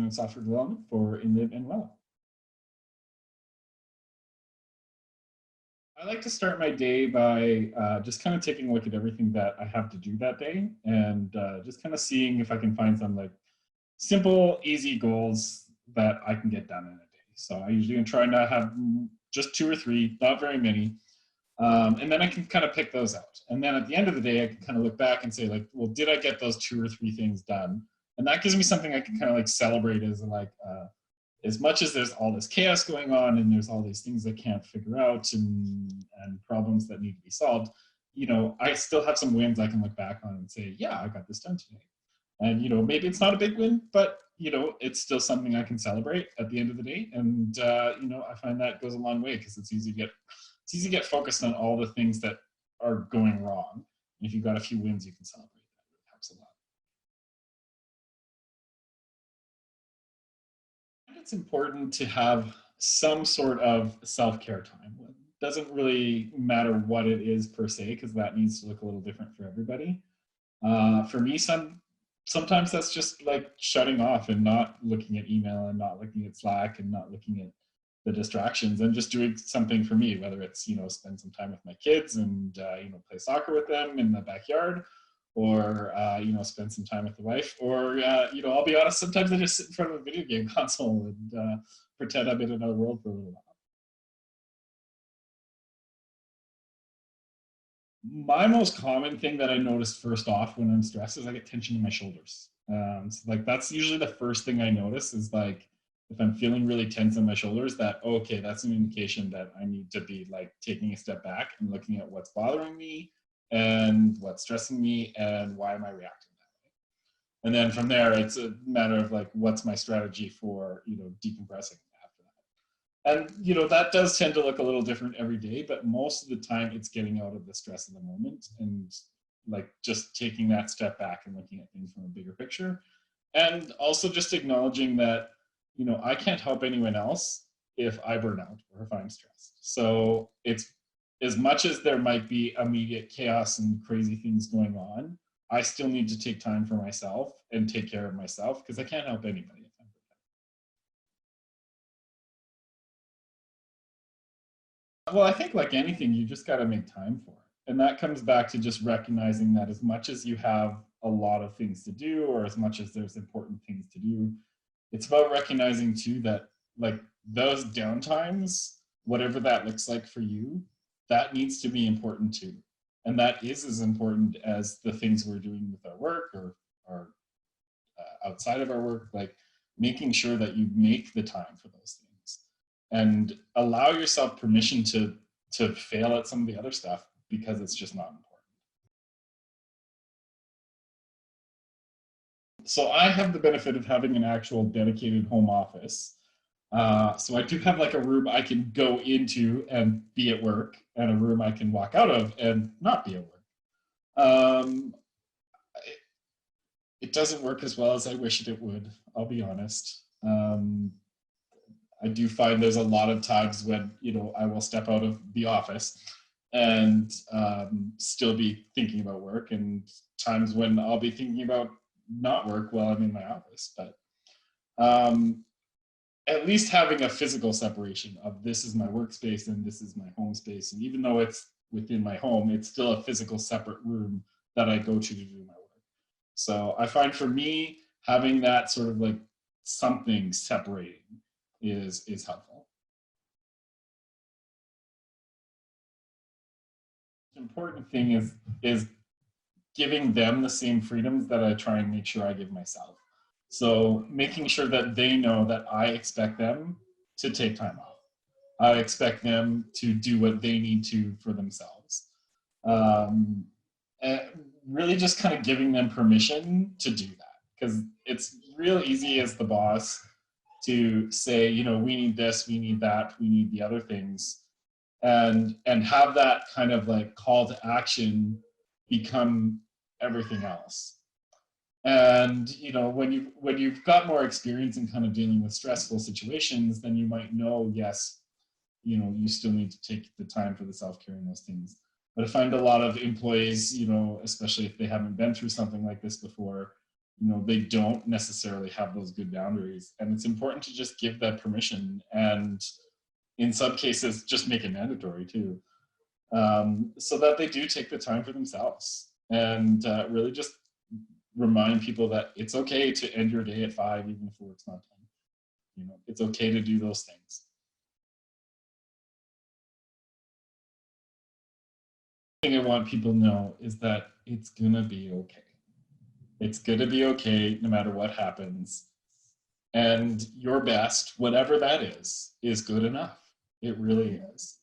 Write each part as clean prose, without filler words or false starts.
President of Software Development for InLib and Wello. I like to start my day by just kind of taking a look at everything that I have to do that day, and just kind of seeing if I can find some like simple, easy goals that I can get done in a day. So I usually try not to have just 2 or 3, not very many. And then I can kind of pick those out. And then at the end of the day, I can kind of look back and say like, well, did I get those 2 or 3 things done? And that gives me something I can kind of like celebrate as like, as much as there's all this chaos going on and there's all these things I can't figure out and problems that need to be solved, you know, I still have some wins I can look back on and say, yeah, I got this done today. And, you know, maybe it's not a big win, but, you know, it's still something I can celebrate at the end of the day. And, you know, I find that goes a long way because it's easy to get focused on all the things that are going wrong. And if you've got a few wins, you can celebrate. That really helps a lot. And it's important to have some sort of self-care time. It doesn't really matter what it is per se, because that needs to look a little different for everybody. For me, sometimes that's just like shutting off and not looking at email and not looking at Slack and not looking at the distractions and just doing something for me, whether it's, you know, spend some time with my kids and, you know, play soccer with them in the backyard, or, you know, spend some time with the wife, or, you know, I'll be honest, sometimes I just sit in front of a video game console and pretend I'm in another world for a little while. My most common thing that I notice first off when I'm stressed is I get tension in my shoulders. So like that's usually the first thing I notice is like if I'm feeling really tense in my shoulders, that okay, that's an indication that I need to be like taking a step back and looking at what's bothering me and what's stressing me and why am I reacting that way. And then from there, it's a matter of like what's my strategy for, you know, decompressing after that. And, you know, that does tend to look a little different every day, but most of the time it's getting out of the stress of the moment and like just taking that step back and looking at things from a bigger picture. And also just acknowledging that, you know, I can't help anyone else if I burn out or if I'm stressed. So it's as much as there might be immediate chaos and crazy things going on, I still need to take time for myself and take care of myself because I can't help anybody. Well, I think like anything, you just got to make time for it. And that comes back to just recognizing that as much as you have a lot of things to do, or as much as there's important things to do, it's about recognizing too that like those downtimes, whatever that looks like for you, that needs to be important too. And that is as important as the things we're doing with our work or outside of our work, like making sure that you make the time for those things and allow yourself permission to fail at some of the other stuff because it's just not important. So I have the benefit of having an actual dedicated home office. So I do have like a room I can go into and be at work, and a room I can walk out of and not be at work. Um, it doesn't work as well as I wish it would, I'll be honest. I do find there's a lot of times when, you know, I will step out of the office and still be thinking about work, and times when I'll be thinking about not work while I'm in my office. But at least having a physical separation of this is my workspace and this is my home space. And even though it's within my home, it's still a physical separate room that I go to do my work. So I find for me, having that sort of like something separating is helpful. The important thing is giving them the same freedoms that I try and make sure I give myself. So making sure that they know that I expect them to take time off. I expect them to do what they need to for themselves. And really just kind of giving them permission to do that, because it's real easy as the boss to say, you know, we need this, we need that, we need the other things, and have that kind of like call to action become everything else. And you know, when you've got more experience in kind of dealing with stressful situations, then you might know, yes, you know, you still need to take the time for the self-care and those things. But I find a lot of employees, you know, especially if they haven't been through something like this before, they don't necessarily have those good boundaries. And it's important to just give that permission, and in some cases, just make it mandatory too, so that they do take the time for themselves, and really just remind people that it's okay to end your day at 5, even if work's not done. It's okay to do those things. The thing I want people to know is that it's gonna be okay. It's gonna be okay no matter what happens. And your best, whatever that is good enough. It really is.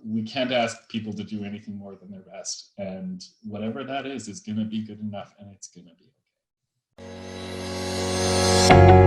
We can't ask people to do anything more than their best. And whatever that is going to be good enough, and it's going to be okay.